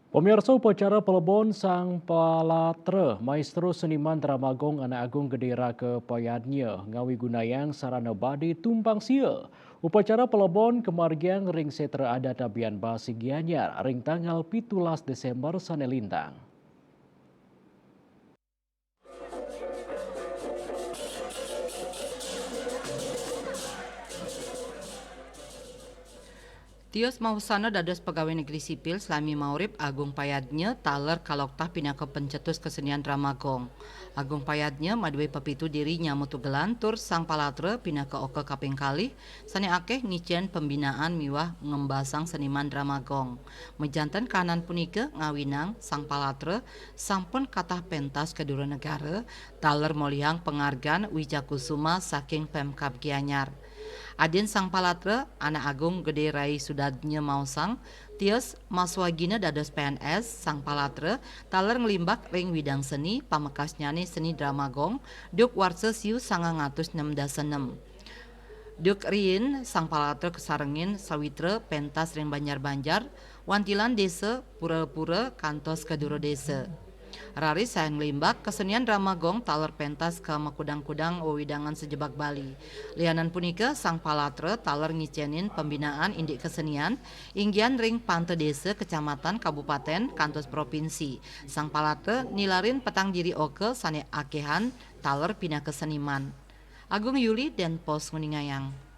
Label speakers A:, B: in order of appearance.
A: Pemirsa upacara pelebon Sang Palatre, maestro seniman Dramagong Anak Agung Gedera Kepayadnya, Ngawi Gunayang Sarana Badi Tumpang Sia. Upacara pelebon kemargian ring setra adat Tabian Basi Gianyar, ring tanggal 17 Desember Sanelintang.
B: Tios mausana dados pegawai negeri sipil selami maurib Agung Payadnya taler kaloktah pinaka pencetus kesenian Dramagong. Agung Payadnya madue pepitu dirinya mutu gelantur sang palatre pinaka oke kaping kalih sane akeh ngicen pembinaan miwah ngembasang seniman Dramagong. Mejanten kanan punika ngawinang sang palatre sampun katah pentas kedua negara taler moliang penghargaan Wijakusuma saking Pemkab Gianyar. Adin sang palatre anak agung gede rai sudadnya mausang tios maswagina dados PNS sang palatre taler ngelimbak ring widang seni pamekas nyanyi seni Dramagong duk warse siu 966. Duk Rien sang palatre kesarengin sawitra pentas ring banjar-banjar wantilan desa pura-pura kantos keduro desa. Rari sayang limbak kesenian Dramagong taler pentas ke makudang-kudang wewidangan sejebak Bali. Lianan punika sang palatre taler ngicenin pembinaan indik kesenian inggian ring pante desa kecamatan kabupaten kantos provinsi. Sang palatre nilarin petang diri oke sane akehan taler pindah keseniman. Agung Yuli dan Pos Nguningayang.